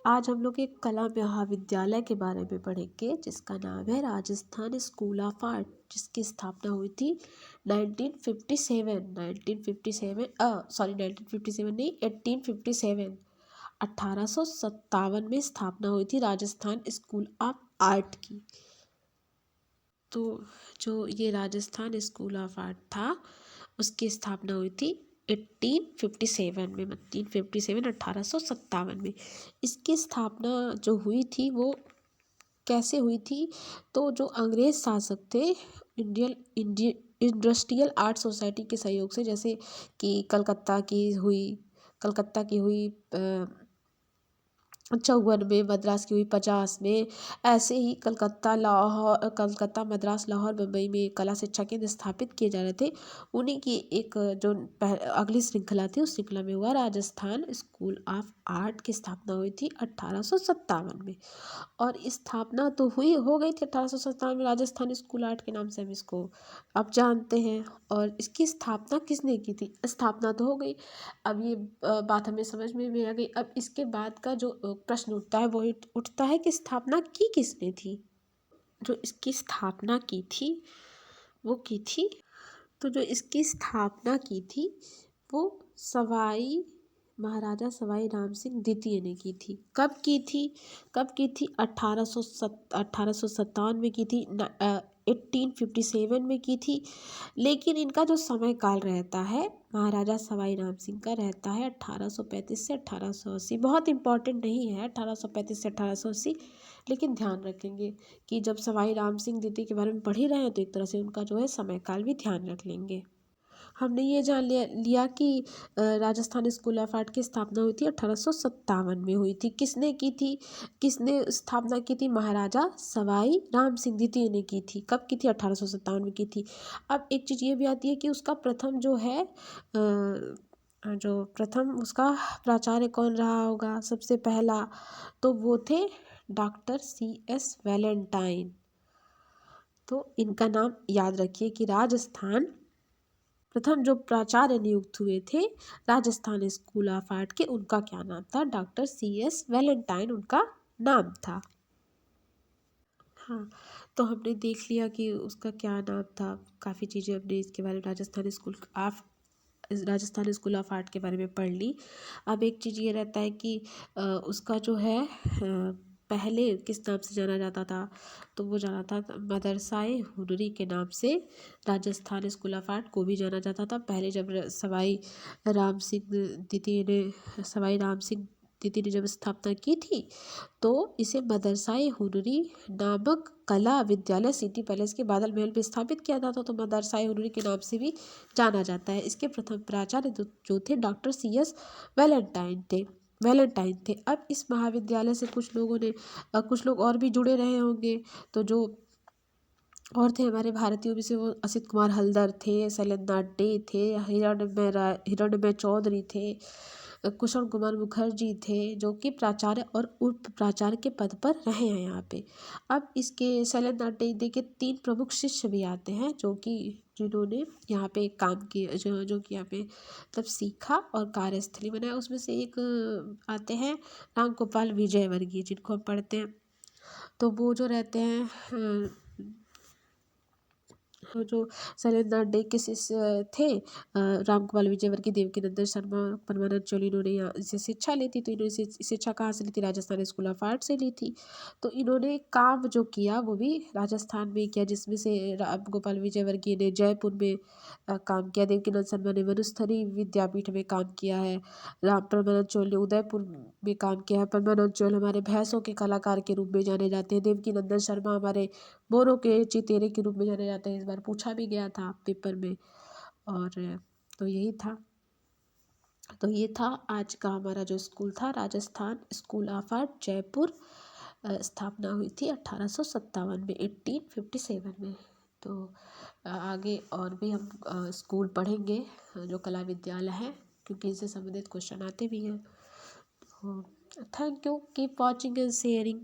आज हम लोग एक कला महाविद्यालय के बारे में पढ़ेंगे जिसका नाम है राजस्थान स्कूल ऑफ आर्ट, जिसकी स्थापना हुई थी 1957 नहीं 1857 1857 में स्थापना हुई थी राजस्थान स्कूल ऑफ आर्ट की। तो जो ये राजस्थान स्कूल ऑफ आर्ट था उसकी स्थापना हुई थी 1857 में 1857 में। इसकी स्थापना जो हुई थी वो कैसे हुई थी, तो जो अंग्रेज शासक थे इंडस्ट्रियल आर्ट सोसाइटी के सहयोग से, जैसे कि कलकत्ता की हुई 54 में, मद्रास की हुई 50 में, ऐसे ही कलकत्ता मद्रास लाहौर मुंबई में कला शिक्षा केंद्र स्थापित किए जा रहे थे। उन्हीं की एक जो अगली श्रृंखला थी उस श्रृंखला में हुआ राजस्थान स्कूल ऑफ आर्ट की स्थापना हुई थी 1857 में। और स्थापना तो हो गई थी 1857 में राजस्थान स्कूल आर्ट के नाम से हम इसको अब जानते हैं। और इसकी स्थापना किसने की थी? स्थापना तो हो गई, अब ये बात हमें समझ में भी आ गई। अब इसके बाद का जो प्रश्न उठता है वो उठता है कि स्थापना की किसने थी। जो इसकी स्थापना की थी वो की थी, तो जो इसकी स्थापना की थी वो महाराजा सवाई राम सिंह द्वितीय ने की थी। कब की थी? 1857 में की थी, 1857 में की थी। लेकिन इनका जो समय काल रहता है महाराजा सवाई राम सिंह का रहता है 1835 से 1880। बहुत इंपॉर्टेंट नहीं है 1835 से 1880, लेकिन ध्यान रखेंगे कि जब सवाई राम सिंह द्वितीय के बारे में पढ़ ही रहे हैं तो एक तरह से उनका जो है समय काल भी ध्यान रख लेंगे। हमने ये जान लिया कि राजस्थान स्कूल ऑफ आर्ट की स्थापना हुई थी 1857 में हुई थी। किसने की थी? किसने स्थापना की थी? महाराजा सवाई राम सिंह द्वितीय ने की थी। कब की थी? 1857 में की थी। अब एक चीज़ ये भी आती है कि उसका प्रथम जो है जो प्रथम उसका प्राचार्य कौन रहा होगा सबसे पहला, तो वो थे डॉक्टर CS वैलेंटाइन। तो इनका नाम याद रखिए कि राजस्थान प्रथम जो प्राचार्य नियुक्त हुए थे राजस्थान स्कूल ऑफ आर्ट के, उनका क्या नाम था? डॉक्टर CS वैलेंटाइन उनका नाम था। हाँ, तो हमने देख लिया कि उसका क्या नाम था। काफ़ी चीज़ें हमने इसके बारे में राजस्थान स्कूल ऑफ आर्ट के बारे में पढ़ ली। अब एक चीज़ ये रहता है कि उसका जो है पहले किस नाम से जाना जाता था, तो वो जाना था मदरसाए हुनरी के नाम से राजस्थान स्कूल ऑफ आर्ट को भी जाना जाता था। पहले जब सवाई राम सिंह द्वितीय ने जब स्थापना की थी तो इसे मदरसाए हुनरी नामक कला विद्यालय सिटी पैलेस के बादल महल में स्थापित किया जाता, तो मदरसाए हुनरी के नाम से भी जाना जाता है। इसके प्रथम प्राचार्य जो थे डॉक्टर CS वैलेंटाइन थे। अब इस महाविद्यालय से कुछ लोग और भी जुड़े रहे होंगे, तो जो और थे हमारे भारतीयों में से वो असित कुमार हल्दर थे, शैलेंद्र डे थे, हिरण्मय चौधरी थे, कुशल कुमार मुखर्जी थे, जो कि प्राचार्य और उप प्राचार्य के पद पर रहे हैं यहाँ पे। अब इसके शैलेंद्र डे के 3 प्रमुख शिष्य भी आते हैं जिन्होंने यहाँ पे काम किया, जो कि यहाँ पे मतलब सीखा और कार्यस्थली बनाया। उसमें से एक आते हैं राम गोपाल विजयवर्गीय, जिनको हम पढ़ते हैं। तो वो जो रहते हैं जो शैलेंद्र डे के शिष्य थे, रामकुमार विजयवर्गीय, देवकीनंदन शर्मा, परमानंद चोली, इन्होंने यहाँ से शिक्षा ली थी। तो इन्होंने शिक्षा कहाँ से ली थी? राजस्थान स्कूल ऑफ आर्ट से ली थी। तो इन्होंने काम जो किया वो भी राजस्थान में किया, जिसमें से राम गोपाल विजयवर्गीय ने जयपुर में काम किया, देवकीनंद शर्मा ने मनुस्थली विद्यापीठ में काम किया है, राम परमानंद चोल ने उदयपुर में काम किया है। परमानंद चोल हमारे भैंसों के कलाकार के रूप में जाने जाते हैं, देवकीनंदन शर्मा हमारे मोरों के चितेरे के रूप में जाने जाते हैं। इस बार पूछा भी गया था पेपर में। और तो ये था आज का हमारा जो स्कूल था, Rajasthan school of art Jaipur. स्थापना हुई थी 1857 में, 1857 में। तो आगे और भी हम स्कूल पढ़ेंगे जो कला विद्यालय है, क्योंकि इनसे संबंधित क्वेश्चन आते भी हैं। Thank you, keep watching and sharing.